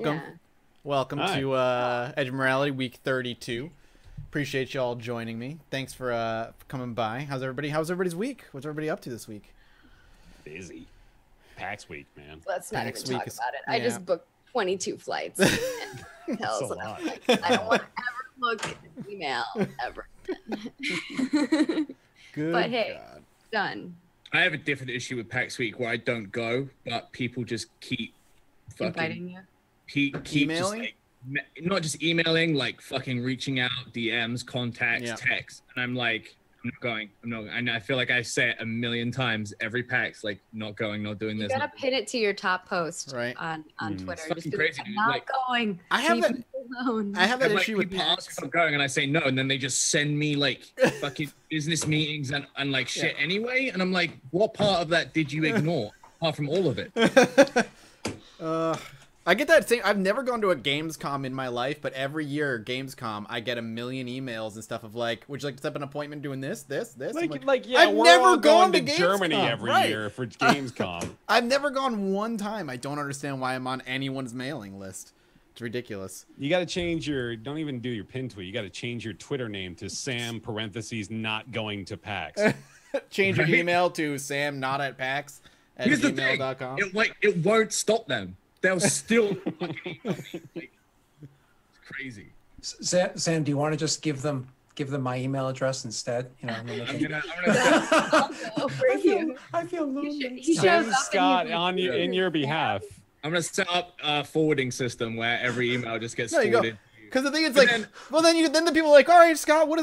welcome. Yeah. Welcome Hi. to Edge of Morality week 32. Appreciate you all joining me. Thanks for coming by. How's everybody's week? What's everybody up to this week? Busy. PAX week, man. Let's not Next even week talk is- about it. I yeah. just booked 22 flights. And That's a hotels, and I'm lot. like, I don't want to ever look at email ever. Good But hey. God. Done. I have a different issue with PAX week where I don't go, but people just keep Inviting you. keep Emailing? just like, not just emailing, like fucking reaching out, DMs, contacts, Yeah. texts, and I'm like, I'm not going. I'm not. And I feel like I say it a million times every PAX, like not going, not doing You this. gotta pin it to your top post Right. on Twitter. It's Just fucking be crazy, like, I'm dude. not Like, going. I have Leave that- me alone. I have that And, like, issue with people PAX. ask if I'm going, and I say no, and then they just send me like fucking business meetings and like shit anyway, and I'm like, what part of that did you ignore apart from all of it? I get that same. I've never gone to a Gamescom in my life, but every year at Gamescom, I get a million emails and stuff of like, would you like to set up an appointment doing this? I'm Yeah, I've we're never all gone going to to Germany Gamescom, every right. year for Gamescom. I've never gone one time. I don't understand why I'm on anyone's mailing list. It's ridiculous. You got to change your. Don't even do your pin tweet. You got to change your Twitter name to Sam parentheses not going to PAX. Change your email to Sam not at PAX at Here's the thing, gmail.com. it won't stop them. They'll still fucking email me. Like, it's crazy. Sam, do you want to just give them my email address instead? You know, and then they I'm can- gonna I'll for you. I feel lonely. He shows Sam up Scott and he's like, in your behalf. I'm gonna set up a forwarding system where every email just gets There you go. forwarded. Because the thing is, But like, then- well, then the people are like, all right, Scott, what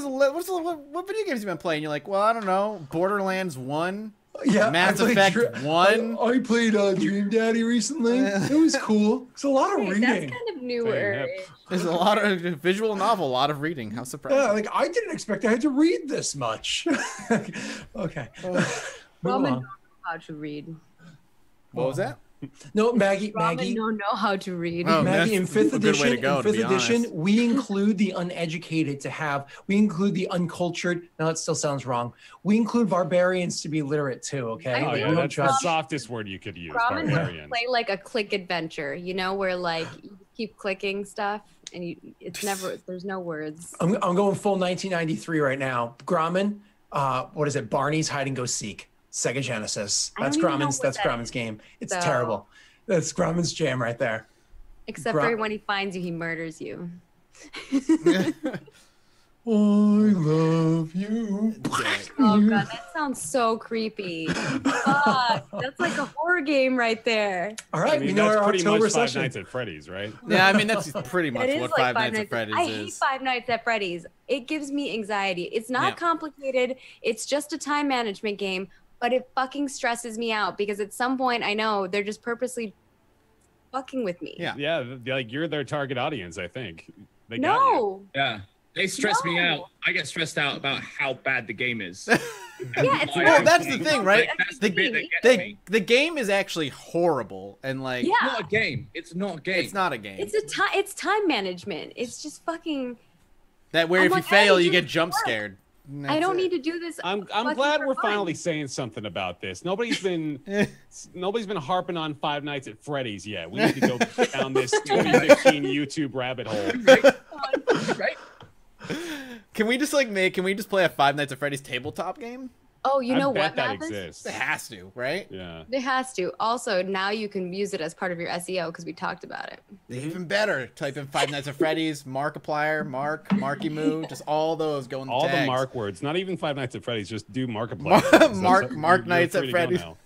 video games you been playing? You're like, well, I don't know, Borderlands 1, Yeah, Mass I played Effect 1. I played Dream Daddy recently. It was cool. It's a lot of Wait, reading. that's kind of newer. There's a lot of visual novel, a lot of reading. How surprising! Yeah, like I didn't expect I had to read this much. Okay. Move Ramen don't on. know how to read. What was that? No, Maggie. Ramen don't know how to read. Oh, Maggie, in that's fifth a good way to edition, go, to be honest. we include the uneducated we include the uncultured. Now that still sounds wrong. We include barbarians to be literate too, okay? I Oh think yeah, We don't that's the judge. softest word you could use. Ramen would Barbarian. play like a click adventure, you know, where like you keep clicking stuff and there's no words. I'm going full 1993 right now. Grommen, what is it? Barney's Hide and Go Seek, Sega Genesis. I That's don't even know Grommen's. what That's that Grommen's is. game. It's So- terrible. That's Grommen's jam right there. Except for when he finds you, he murders you. I love you. Oh god, that sounds so creepy. Fuck, that's like a horror game right there. All right, I mean, we know that's our pretty October much Five session. Nights at Freddy's, right? Yeah, I mean that's pretty much It is what like Five Nights at Freddy's I hate is. Five Nights at Freddy's. It gives me anxiety. It's not Yeah. complicated. It's just a time management game, but it fucking stresses me out because at some point I know they're just purposely fucking with me. Yeah. Yeah, like you're their target audience. I think. They got you. No. Yeah. They stress me No. out. I get stressed out about how bad the game is. Yeah, it's Well, Well, that's the thing, right? Like, that's The, the bit that gets me. the game is actually horrible, and like, Yeah. It's not a game. It's not a game. it's not a game. It's time management. It's just fucking That where I'm if like, you fail, hey, you just get jump work. scared. I don't need to do this. I'm fucking glad for we're fun. finally saying something about this. Nobody's been harping on Five Nights at Freddy's yet. We need to go down this 2015 YouTube rabbit hole. Right? Can we just play a Five Nights at Freddy's tabletop game? Oh, you know I bet what? that Mathis? exists. It has to, right? Yeah. It has to. Also, now you can use it as part of your SEO because we talked about it. Even better. Type in Five Nights at Freddy's, Markiplier, Marky Moo, just all those going. All the tags. Mark words, not even Five Nights at Freddy's, just do Markiplier. Mark Nights at free to go Freddy's. now.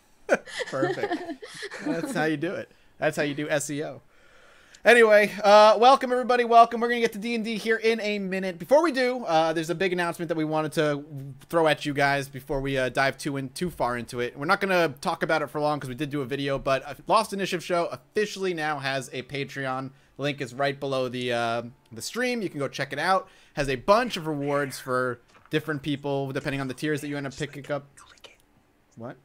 Perfect. That's how you do it. That's how you do SEO. Anyway, welcome everybody. Welcome. We're gonna get to D&D here in a minute. Before we do, there's a big announcement that we wanted to throw at you guys before we dive too far into it. We're not gonna talk about it for long because we did do a video, but Lost Initiative Show officially now has a Patreon. Link is right below the stream. You can go check it out. Has a bunch of rewards for different people depending on the tiers that you end up picking up. What?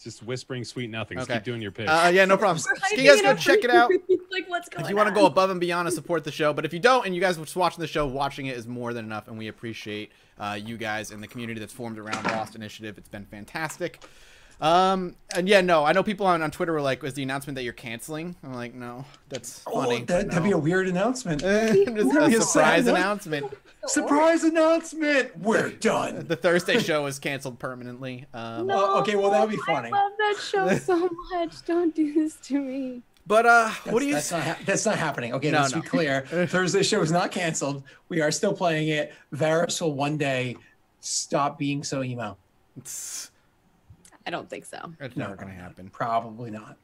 Just whispering sweet nothings. Okay. Keep doing your pitch. Yeah, no problem. We're You guys hyping go up check for it out. you. Like, what's going If you want to on? go above and beyond to support the show, but if you don't and you guys were just watching the show, watching it is more than enough, and we appreciate you guys and the community that's formed around Lost Initiative. It's been fantastic. And yeah, no, I know people on Twitter were like, "Was the announcement that you're canceling?" I'm like, "No, that's funny." That'd be a weird announcement. It's a surprise announcement. Surprise announcement! We're done. The Thursday show is canceled permanently. No, okay, well, that'd be funny. I love that show so much. Don't do this to me. But what do you? That's not happening. Okay, No, let's be clear. Thursday show is not canceled. We are still playing it. Varys will one day stop being so emo. I don't think so. It's never gonna happen. Probably not.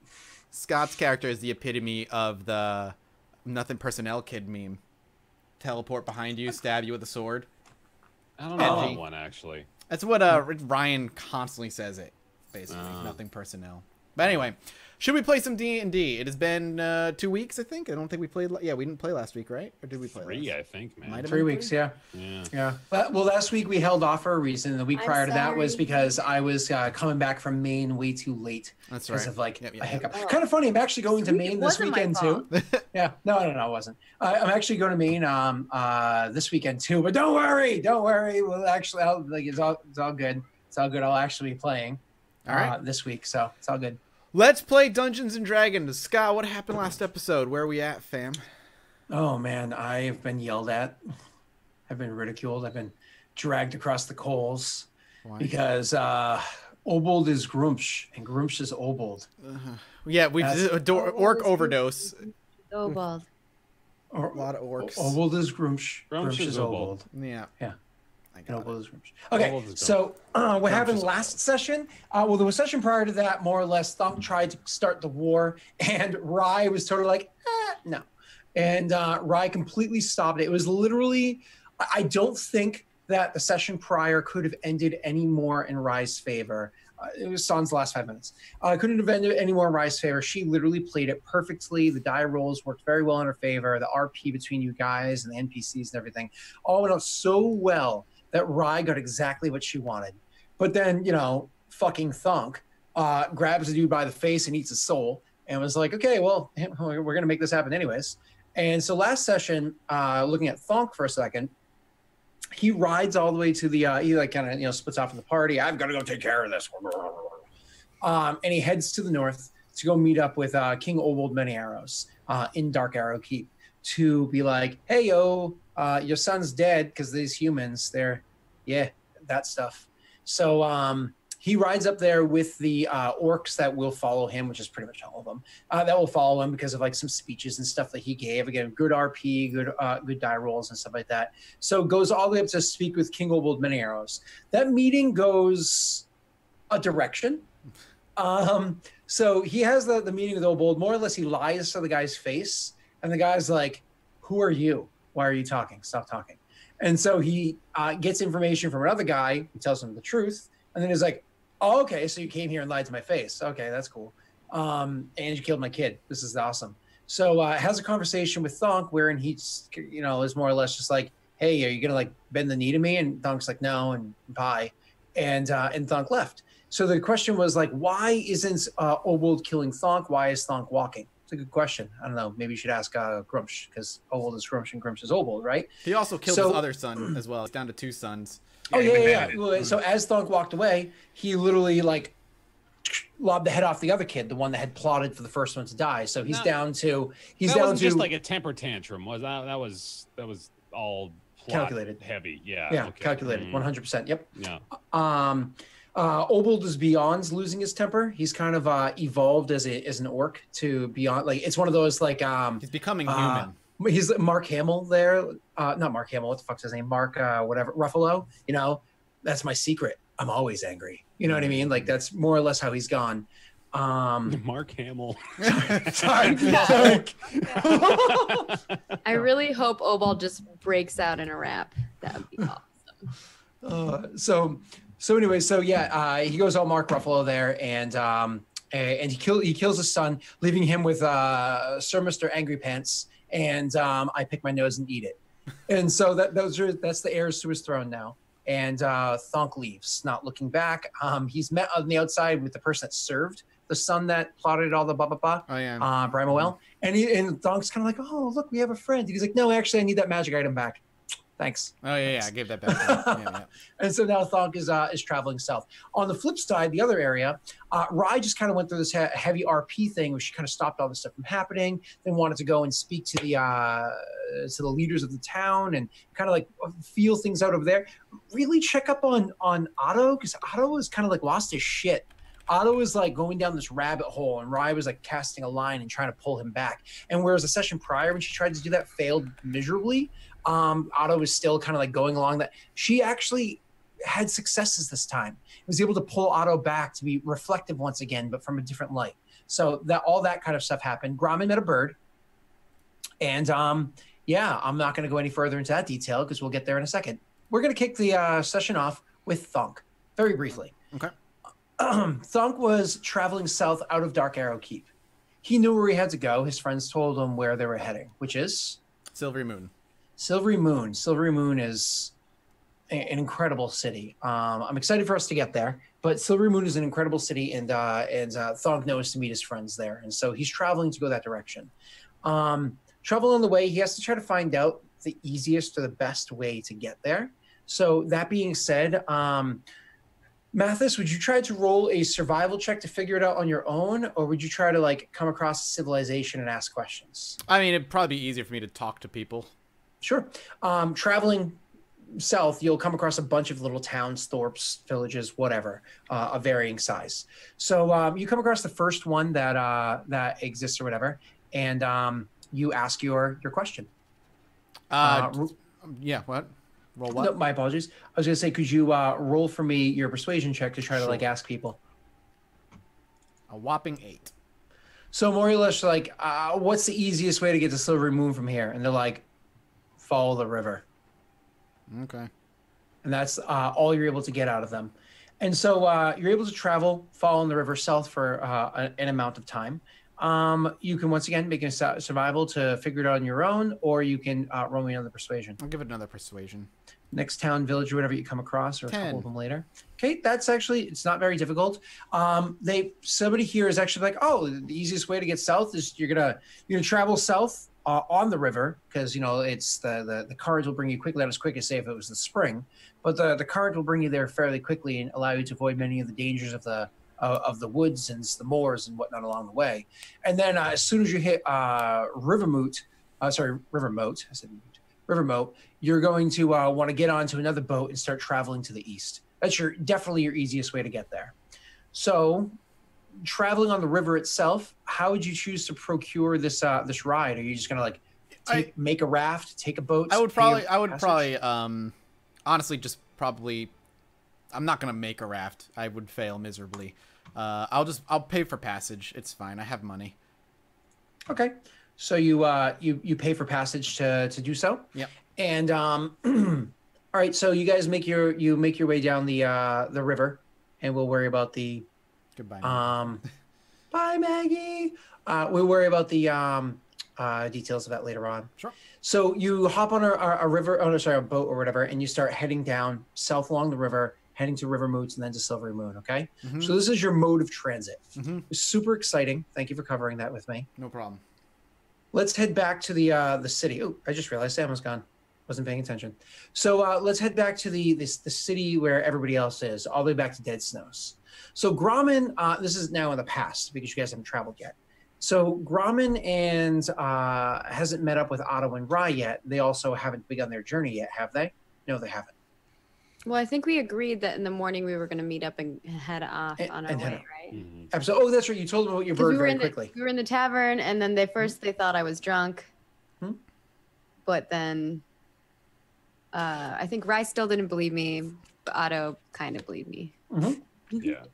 Scott's character is the epitome of the nothing personnel kid meme. Teleport behind you, stab you with a sword. I don't know that one actually. That's what Ryan constantly says it. Basically, nothing personnel. But anyway, should we play some D&D? It has been 2 weeks, I think. I don't think we played. Yeah, we didn't play last week, right? Or did we play? 3, I think, man. Might have 3 been weeks, 3? yeah. Well, last week we held off for a reason. The week prior to that was because I was coming back from Maine way too late. That's right. Because of like Yep. a hiccup. Kind of funny. I'm actually going to Maine this weekend too. Yeah. No, it wasn't. I'm actually going to Maine this weekend too. But don't worry. Well, actually, it's all good. It's all good. I'll actually be playing this week, so it's all good. Let's play Dungeons and Dragons. Scott, what happened last episode? Where are we at, fam? Oh man, I've been yelled at. I've been ridiculed. I've been dragged across the coals. Why? Because Obold is Grumsh and Grumsh is Obold. Yeah, we did orc overdose. Obold. A lot of orcs. Obold is Grumsh. Grumsh is Obold. Yeah. And Obold is Grumsh. Okay, so what happened last session? Well, there was a session prior to that, more or less. Thunk tried to start the war, and Rye was totally like, no. And Rye completely stopped it. It was literally, I don't think that the session prior could have ended any more in Rye's favor. It was San's last 5 minutes. Couldn't have ended any more in Rye's favor. She literally played it perfectly. The die rolls worked very well in her favor. The RP between you guys and the NPCs and everything all went out so well that Rye got exactly what she wanted. But then, fucking Thunk grabs the dude by the face and eats his soul and was like, okay, well, we're going to make this happen anyways. And so last session, looking at Thunk for a second, he rides all the way to the, he like kind of, splits off from the party. I've got to go take care of this. And he heads to the north to go meet up with King Obold Many Arrows in Dark Arrow Keep to be like, hey, yo, your son's dead because these humans, that stuff. So he rides up there with the orcs that will follow him, which is pretty much all of them, that will follow him because of like some speeches and stuff that he gave. Again, good RP, good die rolls and stuff like that. So goes all the way up to speak with King Obold Many Arrows. That meeting goes a direction. So he has the meeting with Obold. More or less, he lies to the guy's face. And the guy's like, who are you? Why are you talking? Stop talking. And so he gets information from another guy who tells him the truth. And then he's like, oh, okay, so you came here and lied to my face. Okay, that's cool. And you killed my kid. This is awesome. So has a conversation with Thunk wherein he's, is more or less just like, hey, are you going to like bend the knee to me? And Thunk's like, no, and bye. And Thunk left. So the question was like, why isn't Obold killing Thunk? Why is Thunk walking? It's a good question. I don't know. Maybe you should ask Grumsh because Obold is Grumsh and Grumsh is Obold, right? He also killed his other son as well. It's down to 2 sons. Yeah. So as Thunk walked away, he literally like lobbed the head off the other kid, the one that had plotted for the first one to die. So he's down to just like a temper tantrum. That was all plot calculated, heavy. Calculated, 100%. Yep. Yeah. Obold is beyond losing his temper. He's kind of evolved as an orc to beyond. Like it's one of those like he's becoming human. He's Mark Hamill there. Not Mark Hamill. What the fuck's his name? Mark whatever. Ruffalo. That's my secret. I'm always angry. You know what I mean? Like that's more or less how he's gone. Mark Hamill. Sorry. I really hope Obold just breaks out in a rap. That would be awesome. So anyway, he goes all Mark Ruffalo there, and he kills his son, leaving him with Sir Mr. Angry Pants, and I pick my nose and eat it. And so that's the heirs to his throne now. And Thunk leaves, not looking back. He's met on the outside with the person that served the son that plotted all the blah blah blah. Oh yeah. Brimowell. And Thunk's kind of like, oh look, we have a friend. And he's like, no, actually, I need that magic item back. Thanks. Oh yeah, I gave that back. Yeah. And so now Thonk is traveling south. On the flip side, the other area, Rye just kind of went through this heavy RP thing where she kind of stopped all this stuff from happening. Then wanted to go and speak to the leaders of the town and kind of like feel things out over there. Really check up on Otto, because Otto was kind of like lost his shit. Otto was like going down this rabbit hole, and Rye was like casting a line and trying to pull him back. And whereas the session prior, when she tried to do that, failed miserably, Otto was still kind of like going along that. She actually had successes this time. Was able to pull Otto back to be reflective once again, but from a different light. So that all that kind of stuff happened. Gromit met a bird, and yeah, I'm not going to go any further into that detail because we'll get there in a second. We're going to kick the session off with Thonk very briefly. Okay. Thonk was traveling south out of Dark Arrow Keep. He knew where he had to go. His friends told him where they were heading, which is Silvery Moon. Silvery Moon. Silvery Moon is an incredible city. I'm excited for us to get there, but Silvery Moon is an incredible city, and Thonk knows to meet his friends there, and so he's traveling to go that direction. Travel on the way, he has to try to find out the easiest or the best way to get there. So that being said, Mathis, would you try to roll a survival check to figure it out on your own, or would you try to like come across a civilization and ask questions? I mean, it'd probably be easier for me to talk to people. Sure. Traveling south, you'll come across a bunch of little towns, thorps, villages, whatever, of varying size. So you come across the first one that exists or whatever, and you ask your question. Yeah, what? Roll what? No, my apologies. I was going to say, could you roll for me your persuasion check to try to like ask people? A whopping 8. So more or less like, what's the easiest way to get to Silvery Moon from here? And they're like, follow the river. Okay. And that's all you're able to get out of them. And so you're able to travel, following the river south for an amount of time. You can once again make a survival to figure it out on your own, or you can roll me another persuasion. I'll give it another persuasion. Next town, village, or whatever you come across, or 10. a couple of them later. Okay, that's actually, it's not very difficult. Somebody here is actually like, oh, the easiest way to get south is you're gonna travel south on the river, because you know it's the current will bring you quickly, not as quick as say if it was the spring, but the current will bring you there fairly quickly and allow you to avoid many of the dangers of the woods and the moors and whatnot along the way. And then as soon as you hit Rivermoat, I said Rivermoat, you're going to want to get onto another boat and start traveling to the east. That's definitely your easiest way to get there. So traveling on the river itself, how would you choose to procure this ride? Are you just gonna like make a raft, take a boat? I would probably honestly just probably, I'm not gonna make a raft. I would fail miserably. I'll pay for passage. It's fine. I have money. Okay. So you pay for passage to do so? Yep. And all right, so you guys make your way down the river, and we'll worry about the goodbye. Bye, Maggie. We'll worry about the details of that later on. Sure. So you hop on a boat or whatever, and you start heading down south along the river, heading to Rivermoot and then to Silvery Moon. Okay. Mm-hmm. So this is your mode of transit. Mm-hmm. It's super exciting. Thank you for covering that with me. No problem. Let's head back to the city. Oh, I just realized Sam was gone. Wasn't paying attention. So let's head back to the city where everybody else is, all the way back to Dead Snows. So Gromit, this is now in the past because you guys haven't traveled yet. So Gromit and hasn't met up with Otto and Rye yet. They also haven't begun their journey yet, have they? No, they haven't. Well, I think we agreed that in the morning we were going to meet up and head off on our way, right? Mm-hmm. Absolutely. Oh, that's right. You told them about your bird very quickly. We were in the tavern, and then they thought I was drunk. But then I think Rye still didn't believe me, but Otto kind of believed me. Yeah.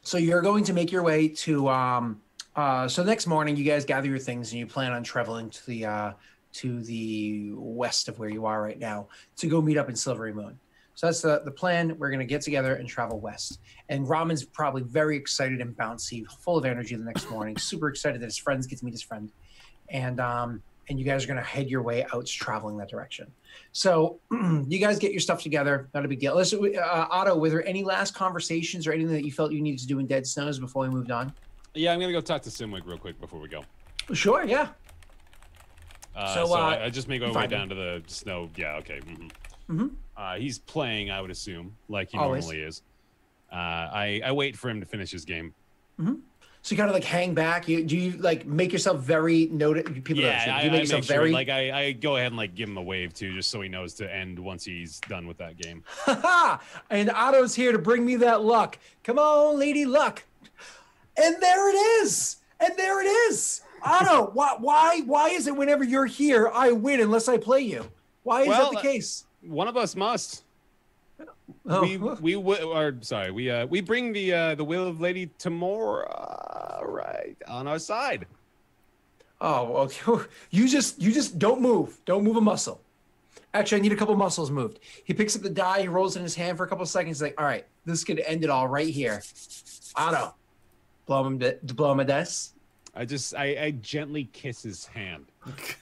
So you're going to make your way to so next morning you guys gather your things and you plan on traveling to the west of where you are right now to go meet up in Silvery Moon. So that's the plan. We're going to get together and travel west. And Ramen's probably very excited and bouncy, full of energy the next morning, super excited that his friends get to meet his friend. And you guys are going to head your way out traveling that direction. So you guys get your stuff together. Not a big deal. Listen, Otto, were there any last conversations or anything that you felt you needed to do in Dead Snows before we moved on? Yeah, I'm going to go talk to Simwick real quick before we go. Sure, yeah. So I just make my way down to the snow. Yeah, okay. He's playing, I would assume, like he normally is. I wait for him to finish his game. So you kind of like hang back. Do you like make yourself very noted? People I make sure, very like I go ahead and like give him a wave too, just so he knows to end once he's done with that game. And Otto's here to bring me that luck. Come on, Lady Luck. And there it is. And there it is. Otto, why is it whenever you're here, I win unless I play you? Why is that the case? One of us must. Oh. We bring the will of Lady Tamora right on our side. Oh, well, you just don't move. Don't move a muscle. Actually, I need a couple muscles moved. He picks up the die, he rolls it in his hand for a couple of seconds. He's like, all right, this could end it all right here. Otto, blow him a dice. I gently kiss his hand.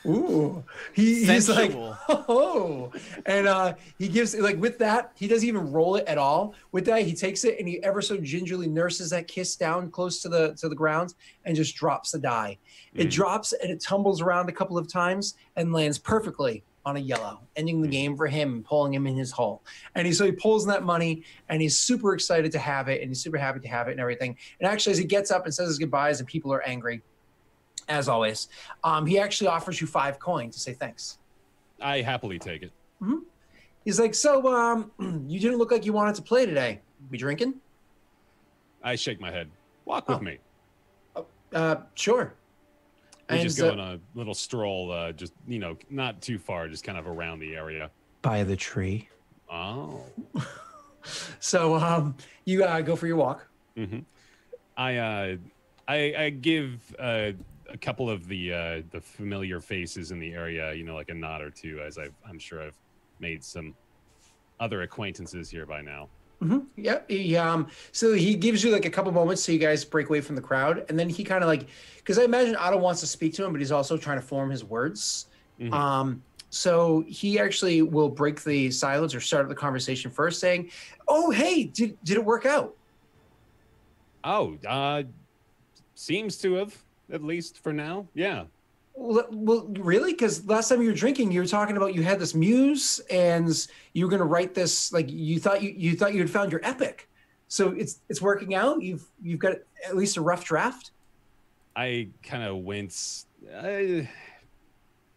Ooh, he's like, oh, and he gives like with that he doesn't even roll it at all. With that, he takes it and he ever so gingerly nurses that kiss down close to the ground and just drops the die. It drops and it tumbles around a couple of times and lands perfectly on a yellow, ending the game for him and pulling him in his hole. And he pulls in that money and he's super excited to have it and he's super happy to have it and everything. And actually, as he gets up and says his goodbyes and people are angry, as always, he actually offers you 5 coins to say thanks. I happily take it. He's like, so you didn't look like you wanted to play today. We drinking? I shake my head. Walk with me. Sure. We just go on a little stroll, just, not too far, just kind of around the area. By the tree. Oh. So you go for your walk. I give a couple of the familiar faces in the area, like a nod or two, as I'm sure I've made some other acquaintances here by now. Yeah. So he gives you like a couple moments so you guys break away from the crowd, and then he kind of like, because I imagine Otto wants to speak to him, but he's also trying to form his words. So he actually will break the silence or start the conversation first, saying, "Oh, hey, did it work out?" Oh, seems to have, at least for now. Yeah. Well, really? Because last time you were drinking, you were talking about you had this muse and you were going to write this. Like you thought you had found your epic. So it's working out. You've got at least a rough draft. I kind of wince.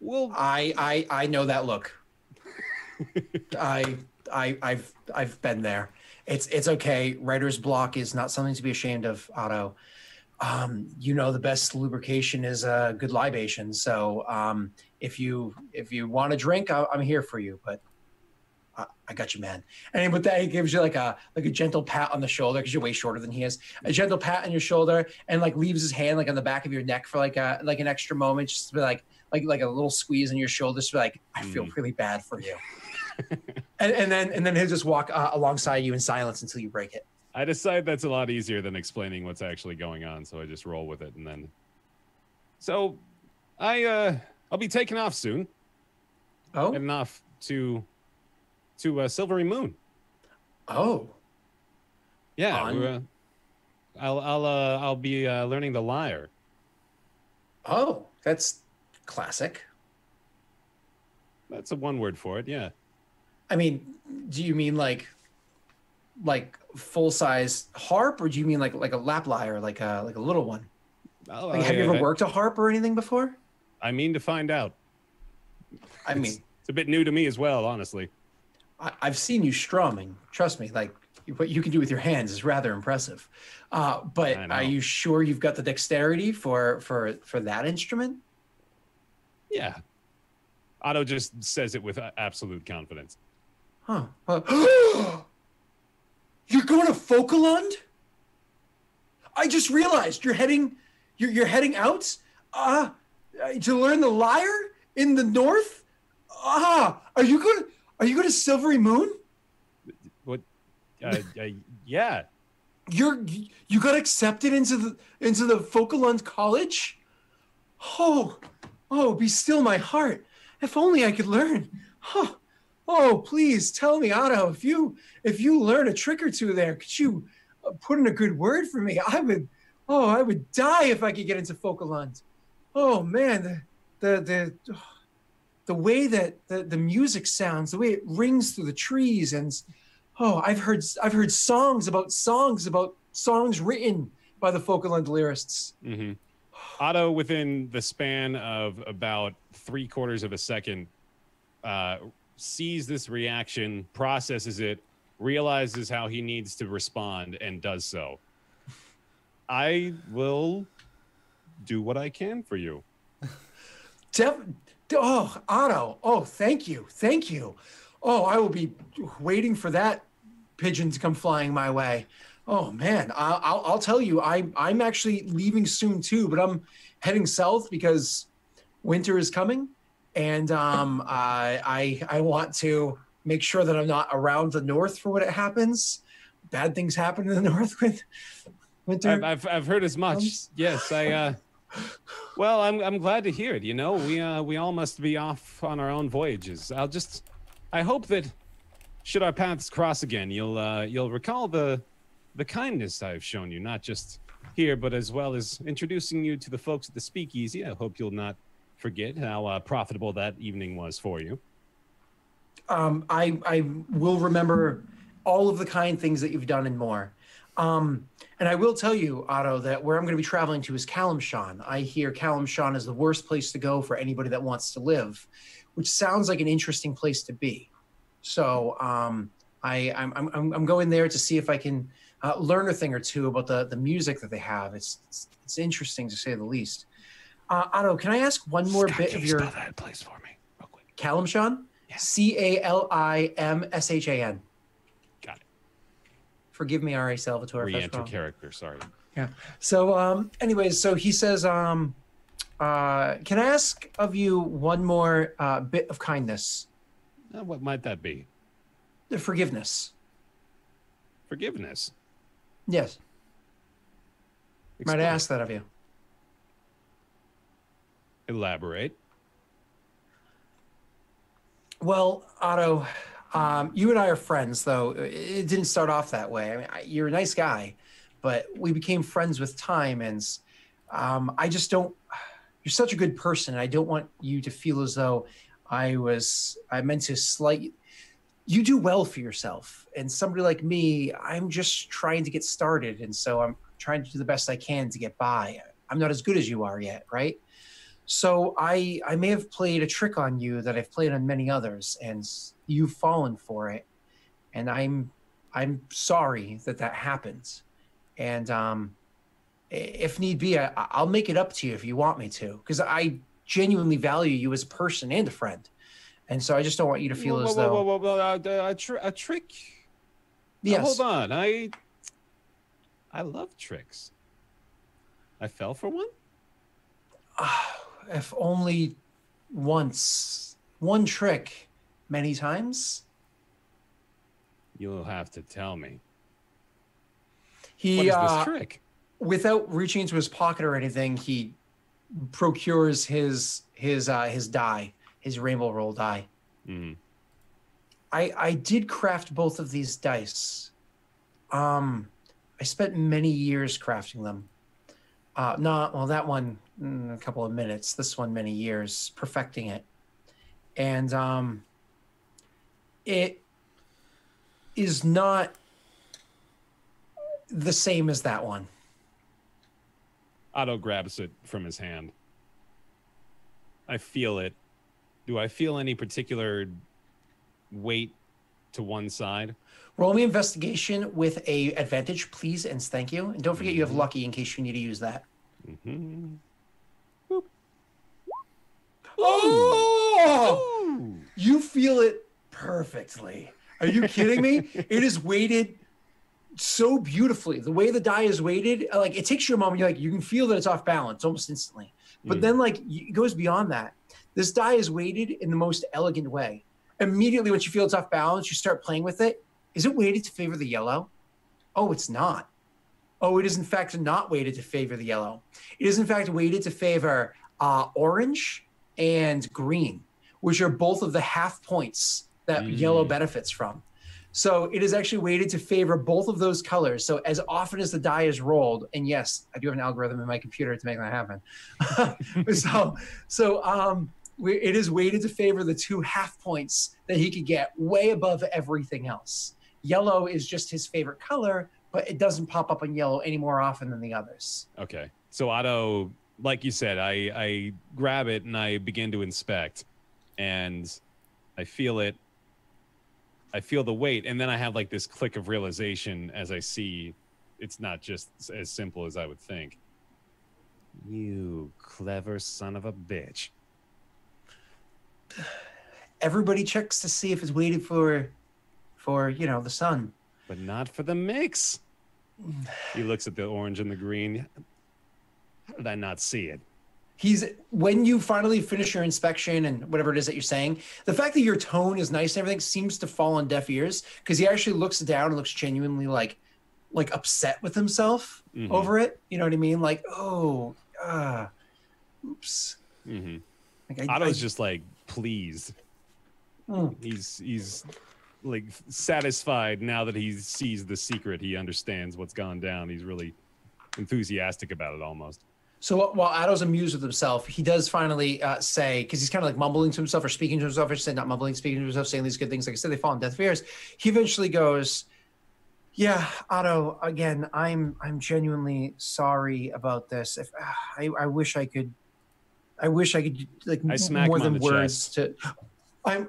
Well, I know that look. I've been there. It's okay. Writer's block is not something to be ashamed of, Otto. The best lubrication is a good libation. So if you want to drink, I'm here for you. But I got you, man. And with that, he gives you like a gentle pat on the shoulder because you're way shorter than he is. A gentle pat on your shoulder and like leaves his hand like on the back of your neck for like an extra moment, just to be like a little squeeze on your shoulder, just to be like, I feel really bad for you. and then he'll just walk alongside you in silence until you break it. I decide that's a lot easier than explaining what's actually going on, so I just roll with it, and then. So, I'll be taking off soon. Oh. Heading off to Silvery Moon. Oh. Yeah. I'll be learning the lyre. Oh, that's classic. That's a one word for it. Yeah. I mean, do you mean like full size harp, or do you mean like a lap lyre, like a little one? Oh, have you ever worked a harp or anything before? I mean to find out. It's a bit new to me as well, honestly. I've seen you strum, and trust me, like what you can do with your hands is rather impressive. But are you sure you've got the dexterity for that instrument? Yeah. Otto just says it with absolute confidence. Huh. You're going to Fokalund? I just realized you're heading out to learn the lyre in the north. Are you going to Silvery Moon? What? Yeah. You got accepted into the Fokalund College? Oh, be still my heart. If only I could learn. Huh. Oh, please tell me, Otto, if you learn a trick or two there, could you put in a good word for me? I would die if I could get into Fokalund. Oh man, the the way that the music sounds, the way it rings through the trees, and I've heard songs about songs written by the Folkerland lyrists. Mm-hmm. Otto, within the span of about 3/4 of a second, sees this reaction, processes it, realizes how he needs to respond, and does so. I will do what I can for you. Otto, thank you. Oh, I will be waiting for that pigeon to come flying my way. Oh man, I'll tell you, I'm actually leaving soon too, but I'm heading south because winter is coming, and I want to make sure that I'm not around the north for when it happens. Bad things happen in the north with winter. I've heard as much. Yes, well, I'm glad to hear it. You know, we all must be off on our own voyages. I hope that should our paths cross again, you'll recall the kindness I've shown you, not just here, but as well as introducing you to the folks at the Speakeasy. I hope you'll not forget how profitable that evening was for you. I will remember all of the kind things that you've done and more. And I will tell you, Otto, that where I'm going to be traveling to is Kalimshan. I hear Kalimshan is the worst place to go for anybody that wants to live, which sounds like an interesting place to be. So I'm going there to see if I can learn a thing or two about the music that they have. It's interesting to say the least. Otto, can I ask one more Scott, bit can of you your spell that place for me, real quick? Kalimshan? Yeah. Calimshan. Got it. Forgive me, R.A. Salvatore. Re-enter character. Sorry. Yeah. So, anyways, so he says, can I ask of you one more bit of kindness? What might that be? The forgiveness. Forgiveness. Yes. Explain. Might I ask that of you? Elaborate. Well, Otto, you and I are friends, though it didn't start off that way. I mean, you're a nice guy, but we became friends with time, and I just don't. You're such a good person, and I don't want you to feel as though I meant to slight. You do well for yourself, and somebody like me, I'm just trying to get started, and so I'm trying to do the best I can to get by. I'm not as good as you are yet, right? So I may have played a trick on you that I've played on many others, and you've fallen for it. And I'm sorry that happened. And if need be, I'll make it up to you if you want me to, because I genuinely value you as a person and a friend. And so I just don't want you to feel as though a trick. Yes. Hold on, I love tricks. I fell for one. If only once. One trick, many times. You'll have to tell me. He, what is this trick? Without reaching into his pocket or anything, he procures his die, his rainbow roll die. Mm-hmm. I did craft both of these dice. I spent many years crafting them. That one, a couple of minutes. This one, many years, perfecting it. And it is not the same as that one. Otto grabs it from his hand. I feel it. Do I feel any particular weight to one side? Roll me investigation with a advantage, please, and thank you. And don't forget you have lucky in case you need to use that. Mm-hmm. Oh! You feel it perfectly. Are you kidding me? It is weighted so beautifully. The way the die is weighted, like it takes you a moment. You're like, you can feel that it's off balance almost instantly. But then like it goes beyond that. This die is weighted in the most elegant way. Immediately once you feel it's off balance, you start playing with it. Is it weighted to favor the yellow? Oh, it's not. Oh, it is in fact not weighted to favor the yellow. It is in fact weighted to favor orange and green, which are both of the half points that yellow benefits from. So it is actually weighted to favor both of those colors. So as often as the die is rolled, and yes, I do have an algorithm in my computer to make that happen. it is weighted to favor the 2 half points that he could get, way above everything else. Yellow is just his favorite color, but it doesn't pop up on yellow any more often than the others. Okay. So Otto, like you said, I grab it and I begin to inspect, and I feel it. I feel the weight, and then I have like this click of realization as I see it's not just as simple as I would think. You clever son of a bitch. Everybody checks to see if it's weighted for the sun. But not for the mix. He looks at the orange and the green. How did I not see it? When you finally finish your inspection and whatever it is that you're saying, the fact that your tone is nice and everything seems to fall on deaf ears, because he actually looks down and looks genuinely like upset with himself over it. You know what I mean? Like, oh, oops. Mm-hmm. Like Otto's just like pleased. He's like satisfied now that he sees the secret. He understands what's gone down. He's really enthusiastic about it almost. So while Otto's amused with himself, he does finally say, because he's kind of like mumbling to himself or speaking to himself, or said not mumbling, speaking to himself, saying these good things. Like I said, they fall on deaf ears. He eventually goes, "Yeah, Otto. Again, I'm genuinely sorry about this. If I wish I could like I smack more him on than the words chest. to. And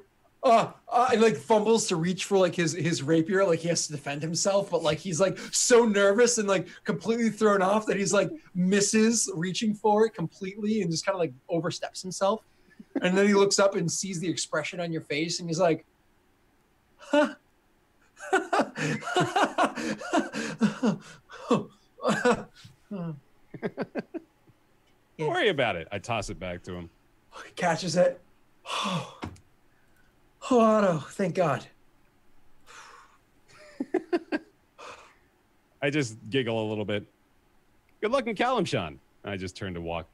like fumbles to reach for like his rapier, like he has to defend himself, but like he's like so nervous and like completely thrown off that he's like misses reaching for it completely and just kind of like oversteps himself. And then he looks up and sees the expression on your face and he's like, huh? Don't worry about it. I toss it back to him. He catches it. Oh, Otto, thank God. I just giggle a little bit. Good luck in Kalimshan. I just turn to walk.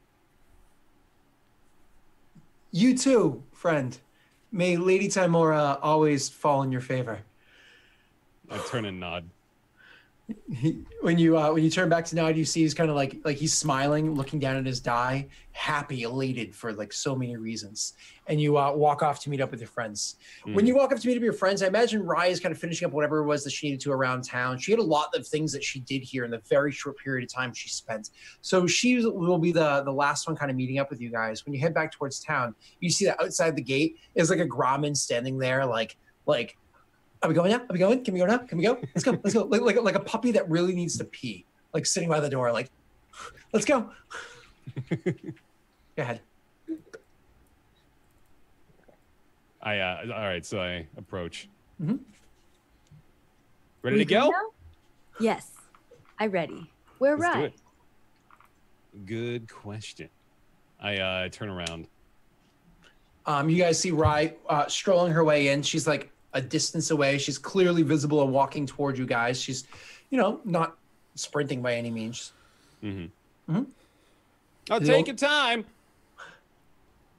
You too, friend. May Lady Timora always fall in your favor. I turn and nod. When you turn back to nod, you see he's kind of like he's smiling, looking down at his die, happy, elated for like so many reasons. And you walk off to meet up with your friends. When you walk up to meet up with your friends, I imagine Rye is kind of finishing up whatever it was that she needed to around town. She had a lot of things that she did here in the very short period of time she spent. So she will be the last one kind of meeting up with you guys. When you head back towards town, you see that outside the gate is like a Gromman standing there like are we going now? Are we going? Can we go now? Can we go? Let's go. Let's go. Like a puppy that really needs to pee, like sitting by the door, like, let's go. Go ahead. All right, so I approach. Mm-hmm. Ready to go? Yes, I'm ready. We're Let's do right. it. Good question. I turn around. You guys see Rye strolling her way in. She's like a distance away. She's clearly visible and walking towards you guys. She's, not sprinting by any means. Mm-hmm. Mm-hmm. I'll take your time.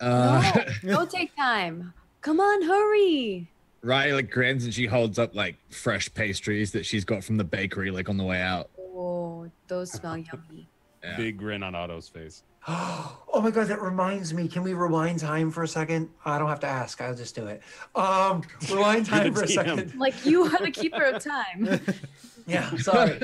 No, don't take time. Come on, hurry. Riley like grins and she holds up like fresh pastries that she's got from the bakery like on the way out. Oh, those smell yummy. Yeah. Big grin on Otto's face. Oh my God, that reminds me. Can we rewind time for a second? I don't have to ask. I'll just do it. Rewind time for a second. Like you are the keeper of time. Yeah, sorry.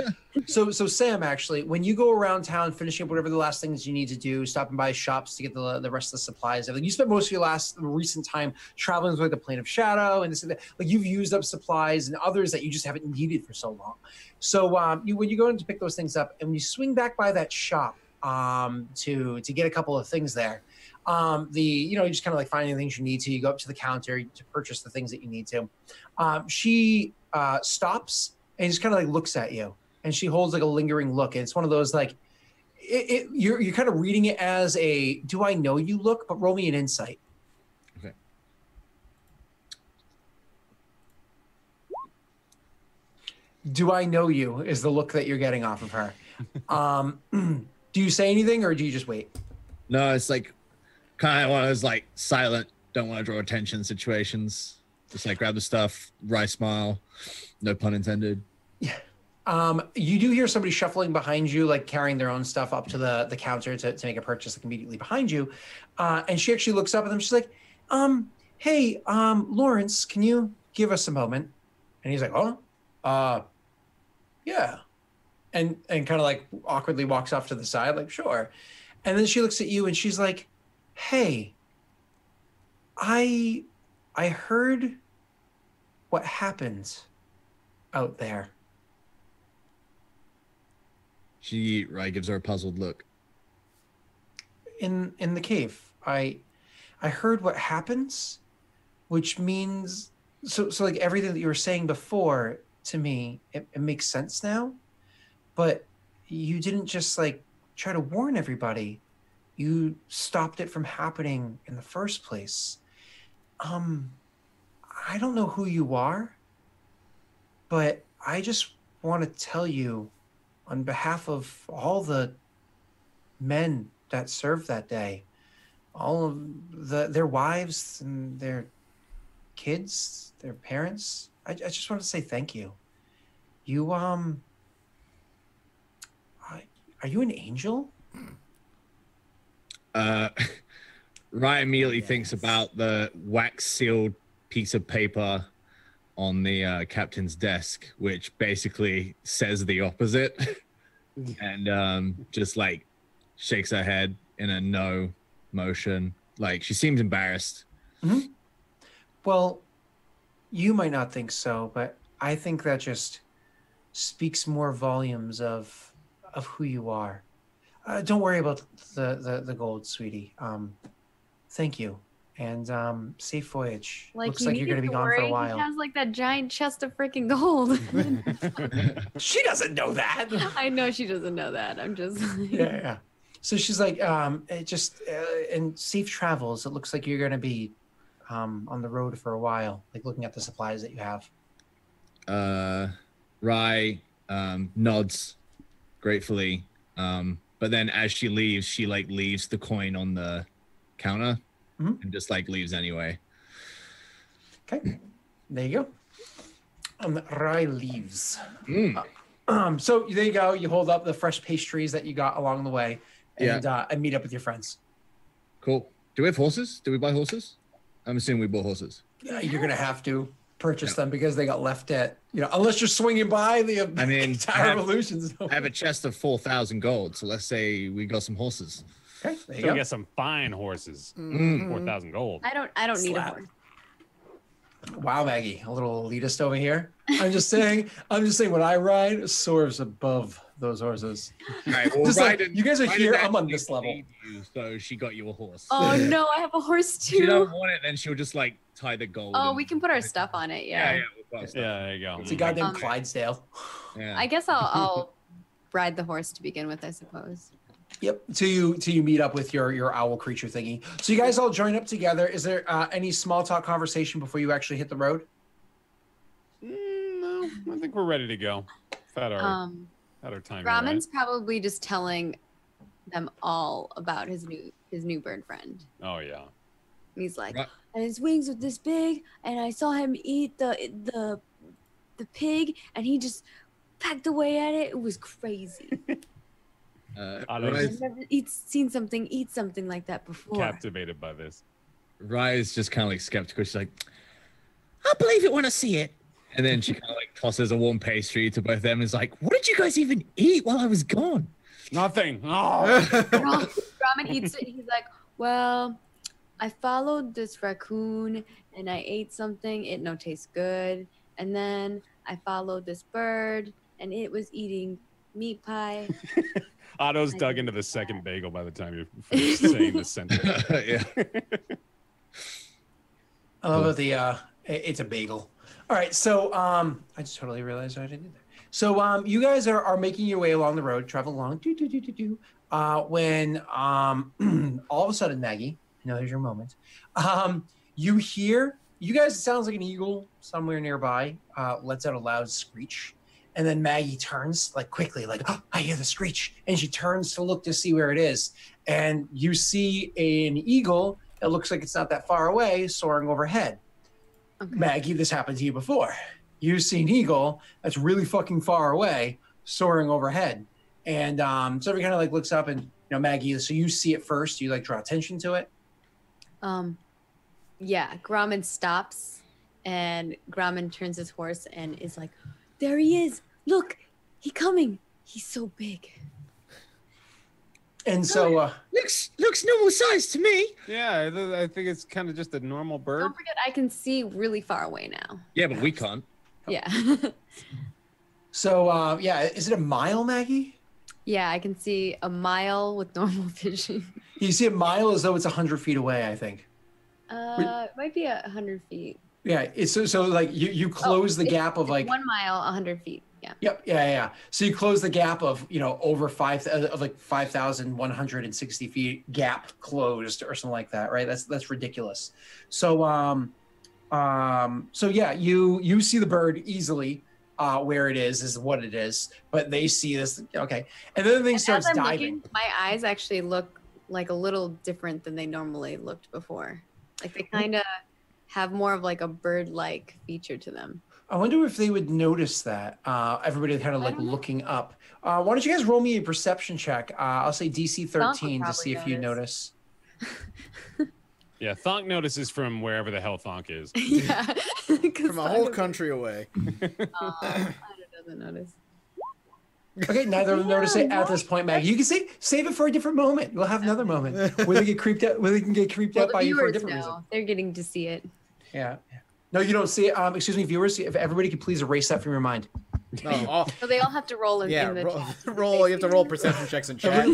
So Sam, actually, when you go around town finishing up whatever the last things you need to do, stopping by shops to get the rest of the supplies, everything, you spent most of your recent time traveling with like the Plane of Shadow and this and that. Like you've used up supplies and others that you just haven't needed for so long. So when you go in to pick those things up and when you swing back by that shop to get a couple of things there, you just kind of like finding the things you need to. You go up to the counter to purchase the things that you need to. She stops and just kind of like looks at you, and she holds like a lingering look, and it's one of those like you're kind of reading it as a "do I know you" look, but roll me an insight. Okay. Do I know you is the look that you're getting off of her. Do you say anything or do you just wait? No, it's like kind of one of those like silent, don't want to draw attention situations. Just like grab the stuff, wry smile, no pun intended. Yeah. You do hear somebody shuffling behind you, like carrying their own stuff up to the counter to make a purchase, like immediately behind you. And she actually looks up at them. She's like, hey, Lawrence, can you give us a moment? And he's like, oh, yeah. And kind of like awkwardly walks off to the side, like, sure. And then she looks at you and she's like, hey, I heard what happened out there. Rai gives her a puzzled look. In the cave. I heard what happens, which means so like everything that you were saying before to me, it makes sense now. But you didn't just like try to warn everybody. You stopped it from happening in the first place. I don't know who you are, but I just want to tell you on behalf of all the men that served that day, all of their wives and their kids, their parents, I just want to say thank you. You, are you an angel? Rai immediately thinks about the wax sealed piece of paper on the captain's desk, which basically says the opposite, and just like shakes her head in a no motion. Like she seems embarrassed. Mm-hmm. Well, you might not think so, but I think that just speaks more volumes of who you are. Don't worry about the gold, sweetie. Thank you. And safe voyage. Like, looks like you're gonna be gone for a while. He has like that giant chest of freaking gold. She doesn't know that. I know she doesn't know that. I'm just like... Yeah. So she's like, and safe travels. It looks like you're gonna be on the road for a while, like looking at the supplies that you have. Rai nods gratefully, but then as she leaves, she like leaves the coin on the counter. Mm-hmm. And just like leaves anyway. Okay, there you go. Rai leaves. So there you go. You hold up the fresh pastries that you got along the way, and meet up with your friends. Cool. Do we have horses? Do we buy horses? I'm assuming we bought horses. Yeah, you're gonna have to purchase them because they got left at unless you're swinging by the entire Revolutions. I have a chest of 4,000 gold, so let's say we got some horses. Okay, there you go. We get some fine horses. 4,000 gold. I don't need a horse. Wow, Maggie, a little elitist over here. I'm just saying when I ride, soars above those horses. Right, well, you guys are here, I'm on this level. So she got you a horse. Oh no, I have a horse too. If you don't want it, then she'll just like tie the gold. Oh, we can put our stuff on it. Yeah. Yeah, there you go. It's a goddamn Clydesdale. Yeah. I guess I'll ride the horse to begin with, I suppose. Yep. Till you meet up with your owl creature thingy. So you guys all join up together. Is there any small talk conversation before you actually hit the road? No, I think we're ready to go. Had our time. Raman's probably just telling them all about his new bird friend. Oh yeah. And he's like, and his wings were this big, and I saw him eat the pig, and he just packed away at it. It was crazy. I've never seen something eat something like that before. Captivated by this. Rai is just kind of like skeptical. She's like, I'll believe it when I see it. And then she kind of like tosses a warm pastry to both of them and is like, what did you guys even eat while I was gone? Nothing. Oh. Ramen eats it. He's like, well, I followed this raccoon and I ate something. It no tastes good. And then I followed this bird and it was eating meat pie. Otto's dug into the second bagel by the time you're finished saying the sentence. Yeah. I love the it's a bagel. All right, so I just totally realized I didn't do that. So you guys are making your way along the road, traveling along. When all of a sudden, Maggie, I know there's your moment. You hear, you guys, it sounds like an eagle somewhere nearby lets out a loud screech. And then Maggie turns like quickly, like, oh, I hear the screech. And she turns to look to see where it is. And you see an eagle. It looks like it's not that far away, soaring overhead. Okay. Maggie, this happened to you before. you see an eagle that's really fucking far away, soaring overhead. And so everybody kind of like looks up, and Maggie. So you see it first. You like draw attention to it. Yeah. Grommen stops, and Grommen turns his horse and is like, "There he is! Look, he's coming. He's so big." And so looks normal size to me. Yeah, I think it's kind of just a normal bird. Don't forget, I can see really far away now. Yeah, but we can't. Yeah. So is it a mile, Maggie? Yeah, I can see a mile with normal vision. You see a mile as though it's 100 feet away, I think. It might be 100 feet. Yeah, it's so like you close the gap of like 1 mile, 100 feet. Yeah. Yep. Yeah. So you close the gap of over 5,160 feet gap closed or something like that, right? That's ridiculous. So yeah, you see the bird easily. Where it is what it is, but they see this. Okay, and then the thing starts diving. My eyes actually look like a little different than they normally looked before. Like they kind of have more of like a bird-like feature to them. I wonder if they would notice that. Everybody kind of like looking up. Why don't you guys roll me a perception check? I'll say DC 13 to see if you notice. Yeah, Thonk notices from wherever the hell Thonk is. Yeah. From a whole country away. Ida doesn't notice. Okay, neither of them notice it at this point, Maggie. You can save it for a different moment. We'll have another moment where they get creeped out. Where they can get creeped out by you for a different reason. They're getting to see it. Yeah. No, you don't see it. Excuse me, viewers. If everybody could please erase that from your mind. Oh, so they all have to roll in the roll. You have to roll perception checks in chat.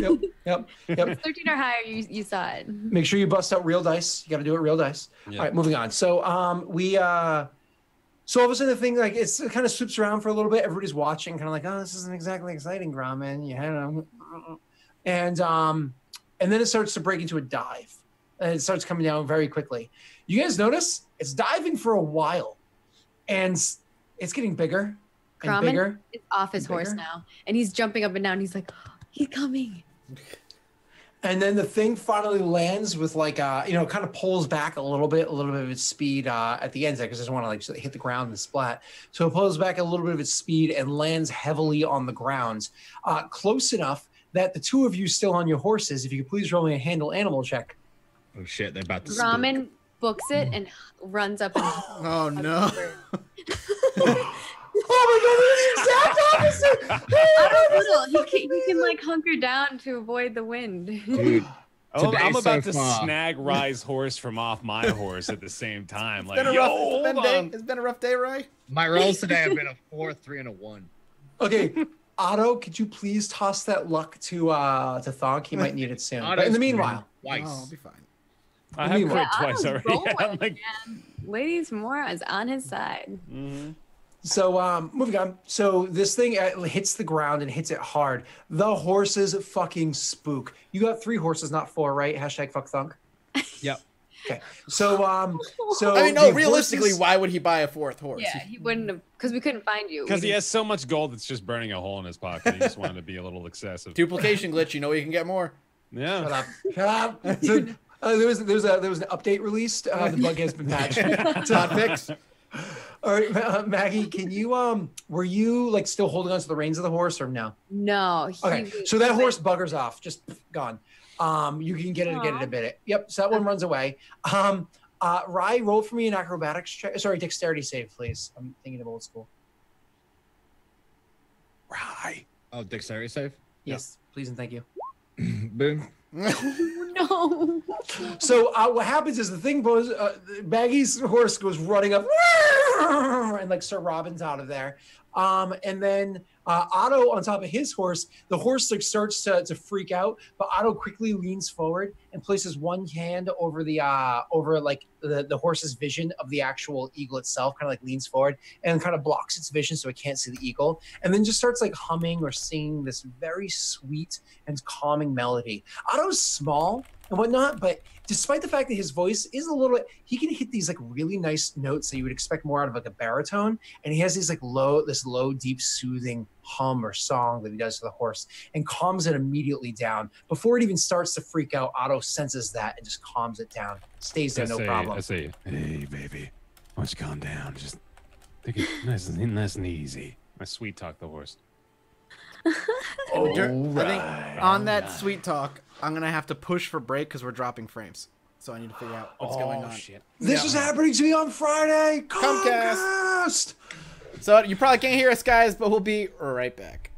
Yep. 13 or higher, you saw it. Make sure you bust out real dice. You got to do it real dice. Yeah. All right, moving on. So so all of a sudden the thing like it kind of swoops around for a little bit. Everybody's watching, kind of like, oh, this isn't exactly exciting, Grommen. And then it starts to break into a dive, and it starts coming down very quickly. You guys notice it's diving for a while, and it's getting bigger. Grommen is off his horse now, and he's jumping up and down. He's like, oh, he's coming. And then the thing finally lands with like, kind of pulls back a little bit of its speed at the end because it doesn't want to like hit the ground and splat. So it pulls back a little bit of its speed and lands heavily on the ground, close enough that the two of you still on your horses, if you could please roll me a handle animal check. Oh shit, they're about to Grommen books it and runs up. And oh no. Oh my god, they're the exact opposite! He can like hunker down to avoid the wind. Dude, I'm about to snag Rye's horse from off my horse at the same time. It's been a rough day, Rye. My rolls today have been a 4, 3, and a 1. Okay, Otto, could you please toss that luck to Thonk? He might need it soon. But in the meanwhile, twice. Oh, I'll be fine. I have crit twice already. Rolling, like... Ladies Moore is on his side. Mm-hmm. So moving on. So this thing hits the ground and hits it hard. The horses fucking spook. You got 3 horses, not 4, right? Hashtag fuck Thunk. Yep. Okay. So I mean, no. Realistically, why would he buy a 4th horse? Yeah, he wouldn't have, because we couldn't find you. Because he has so much gold, it's just burning a hole in his pocket. He just wanted to be a little excessive. Duplication glitch. You know you can get more. Yeah. Shut up. So, there was an update released. The bug has been patched. It's not fixed. All right, Maggie, can you were you like still holding on to the reins of the horse or no? No. Okay, so that horse buggers off, just gone. You can get it a bit. Yep. So that one runs away. Rye, roll for me an acrobatics check. Sorry, dexterity save, please. I'm thinking of old school. Rye. Oh, dexterity save. Yes, please and thank you. Boom. No. So what happens is the thing goes, Maggie's horse goes running up and like Sir Robin's out of there. And then Otto on top of his horse, the horse like starts to freak out, but Otto quickly leans forward and places one hand over the horse's vision of the actual eagle itself, kind of like leans forward and kind of blocks its vision so it can't see the eagle, and then just starts like humming or singing this very sweet and calming melody. Otto's small and whatnot, but despite the fact that his voice is a little bit, he can hit these like really nice notes that you would expect more out of like a baritone, and he has these like low, deep, soothing hum or song that he does to the horse and calms it immediately down. Before it even starts to freak out, Otto senses that and just calms it down. Stays there, no problem. I say, hey baby, why don't you calm down? Take it nice and easy. I sweet talk the horse. I think on that sweet talk, I'm going to have to push for break because we're dropping frames. So I need to figure out what's going on. Shit. This is happening to me on Friday. Comcast. So you probably can't hear us, guys, but we'll be right back.